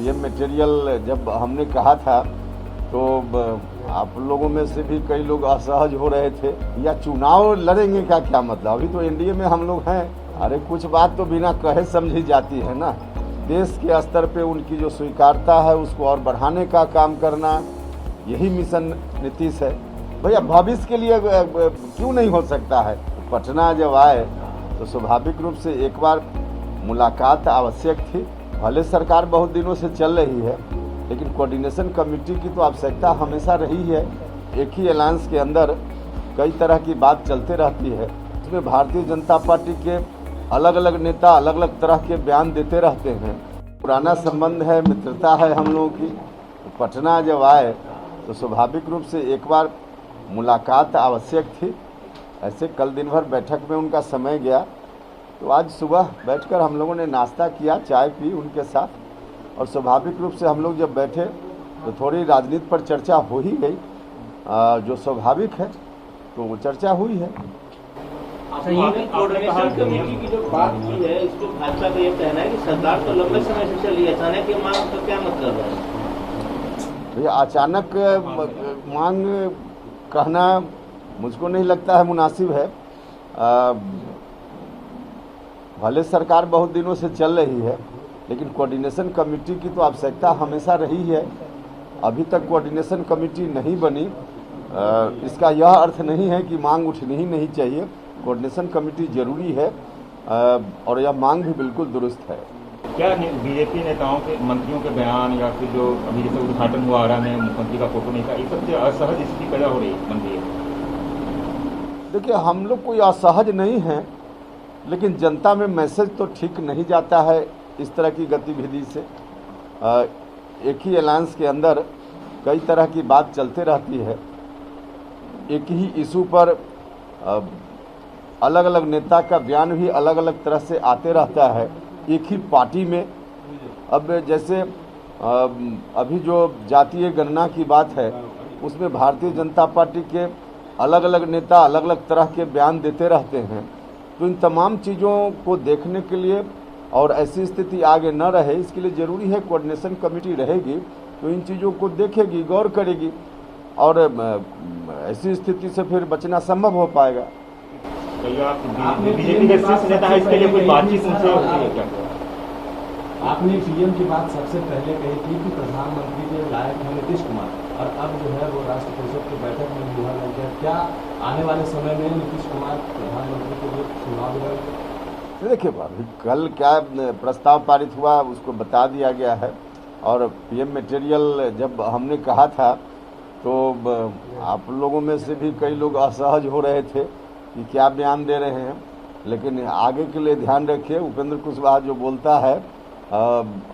PM material जब हमने कहा था तो आप लोगों में से भी कई लोग असहज हो रहे थे, या चुनाव लड़ेंगे का क्या मतलब, अभी तो एनडीए में हम लोग हैं। अरे कुछ बात तो बिना कहे समझी जाती है ना। देश के स्तर पे उनकी जो स्वीकारता है उसको और बढ़ाने का काम करना, यही मिशन नीतीश है। भैया भविष्य के लिए क्यों नहीं हो सकता है। पटना जब आए तो स्वाभाविक रूप से एक बार मुलाकात आवश्यक थी। भले सरकार बहुत दिनों से चल रही है, लेकिन कोऑर्डिनेशन कमेटी की तो आवश्यकता हमेशा रही है। एक ही अलायंस के अंदर कई तरह की बात चलते रहती है। इसमें भारतीय जनता पार्टी के अलग अलग नेता अलग अलग तरह के बयान देते रहते हैं। पुराना संबंध है, मित्रता है हम लोगों की। पटना जब आए तो स्वाभाविक रूप से एक बार मुलाकात आवश्यक थी। ऐसे कल दिन भर बैठक में उनका समय गया, तो आज सुबह बैठकर हम लोगों ने नाश्ता किया, चाय पी उनके साथ। और स्वाभाविक रूप से हम लोग जब बैठे तो थोड़ी राजनीति पर चर्चा हो ही गई, जो स्वाभाविक है, तो वो चर्चा हुई है। कोऑर्डिनेशन कमेटी की जो बात की है, इसको भाजपा का ये कहना है कि सरकार तो लंबे समय से चली है, अचानक ये मांग का क्या मतलब है? भैया अचानक मांग कहना मुझको नहीं लगता है मुनासिब है। भले सरकार बहुत दिनों से चल रही है, लेकिन कोऑर्डिनेशन कमेटी की तो आवश्यकता हमेशा रही है। अभी तक कोऑर्डिनेशन कमेटी नहीं बनी, इसका यह अर्थ नहीं है कि मांग उठनी ही नहीं चाहिए। कोऑर्डिनेशन कमेटी जरूरी है और यह मांग भी बिल्कुल दुरुस्त है। क्या बीजेपी नेताओं के, मंत्रियों के बयान या फिर जो अभी जैसे उद्घाटन हुआ आरा में मुख्यमंत्री का फोटो नहीं था, ये सबसे असहज स्थिति पैदा हो रही है? देखिए, हम लोग कोई असहज नहीं हैं, लेकिन जनता में मैसेज तो ठीक नहीं जाता है इस तरह की गतिविधि से। एक ही अलायंस के अंदर कई तरह की बात चलते रहती है। एक ही इशू पर अलग अलग नेता का बयान भी अलग अलग तरह से आते रहता है एक ही पार्टी में। अब जैसे अभी जो जातीय गणना की बात है, उसमें भारतीय जनता पार्टी के अलग अलग नेता अलग अलग तरह के बयान देते रहते हैं। तो इन तमाम चीज़ों को देखने के लिए और ऐसी स्थिति आगे न रहे, इसके लिए ज़रूरी है कोऑर्डिनेशन कमेटी रहेगी तो इन चीज़ों को देखेगी, गौर करेगी, और ऐसी स्थिति से फिर बचना संभव हो पाएगा। बीजेपी के शीर्ष नेता है, इसके लिए कोई बातचीत उनसे होती है क्या? आपने पीएम की बात सबसे पहले कही थी कि प्रधानमंत्री के लायक है नीतीश कुमार, और अब जो है वो राष्ट्र परिषद की बैठक में मुहर लग गया। क्या आने वाले समय में नीतीश कुमार प्रधानमंत्री के लिए चुनाव लड़ेंगे? देखिए, अभी कल क्या प्रस्ताव पारित हुआ उसको बता दिया गया है। और पीएम मटेरियल जब हमने कहा था तो आप लोगों में से भी कई लोग असहज हो रहे थे कि क्या बयान दे रहे हैं, लेकिन आगे के लिए ध्यान रखिए। उपेंद्र कुशवाहा जो बोलता है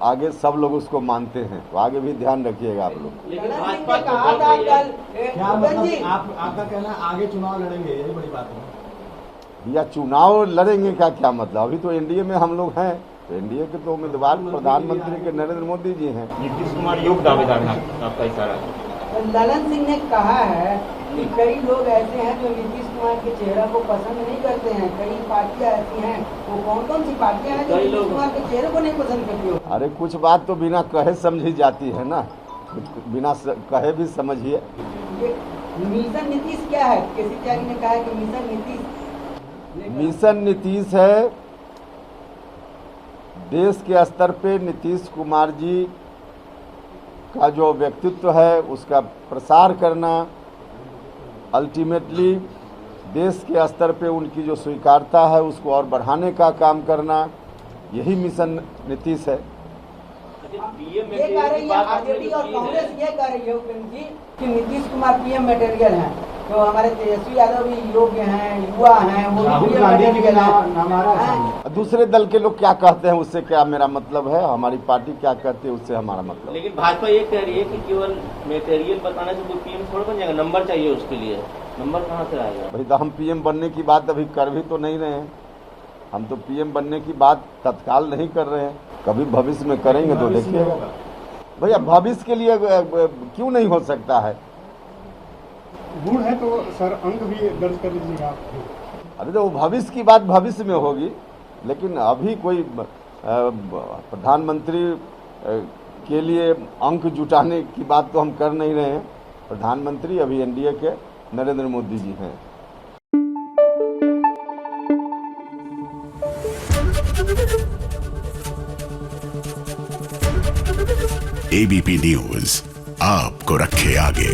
आगे सब लोग उसको मानते हैं, तो आगे भी ध्यान रखिएगा आप लोग। लेकिन भाजपा क्या मतलब आपका कहना आगे चुनाव लड़ेंगे, यही बड़ी बात है? या चुनाव लड़ेंगे का क्या मतलब, अभी तो एनडीए में हम लोग हैं। तो एनडीए के तो उम्मीदवार प्रधानमंत्री के नरेंद्र मोदी जी हैं। नीतीश कुमार योग्य दावेदार हैं, आपका इशारा है। ललन सिंह ने कहा है कि कई लोग ऐसे हैं जो नीतीश कुमार के चेहरा को पसंद नहीं करते हैं। कई पार्टियां ऐसी हैं, वो कौन कौन सी पार्टियां हैं जो नीतीश कुमार के चेहरे को नहीं पसंद करती हो? अरे कुछ बात तो बिना कहे समझी जाती है ना, बिना कहे भी समझिए। मिशन नीतीश क्या है? केसीआर ने कहा है कि मिशन नीतीश है देश के स्तर पे नीतीश कुमार जी का जो व्यक्तित्व है उसका प्रसार करना, अल्टीमेटली देश के स्तर पे उनकी जो स्वीकारता है उसको और बढ़ाने का काम करना, यही मिशन नीतीश है। ये कह रही है आरजेडी और कांग्रेस, ये कह रही है उपेंद्र जी कि नीतीश कुमार पीएम मटेरियल हैं, तो हमारे तेजस्वी यादव भी योग्य हैं, युवा हैं, वो पीएम मटेरियल हैं। दूसरे दल के लोग क्या कहते हैं उससे क्या मेरा मतलब है, हमारी पार्टी क्या कहती है उससे हमारा मतलब। लेकिन भाजपा ये कह रही है कि केवल मटेरियल बताने से कोई पीएम थोड़ा बन जाएगा, नंबर चाहिए उसके लिए। नंबर कहाँ से आएगा? भाई तो हम पीएम बनने की बात अभी कर भी तो नहीं रहे हैं। हम तो पीएम बनने की बात तत्काल नहीं कर रहे हैं, कभी भविष्य में करेंगे तो देखिएगा। भैया भविष्य के लिए क्यों नहीं हो सकता है? गुण है तो सर अंक भी दर्ज कर लीजिएगा आप। अरे तो भविष्य की बात भविष्य में होगी, लेकिन अभी कोई प्रधानमंत्री के लिए अंक जुटाने की बात तो हम कर नहीं रहे हैं। प्रधानमंत्री अभी एनडीए के नरेंद्र मोदी जी हैं। एबीपी न्यूज आपको रखे आगे।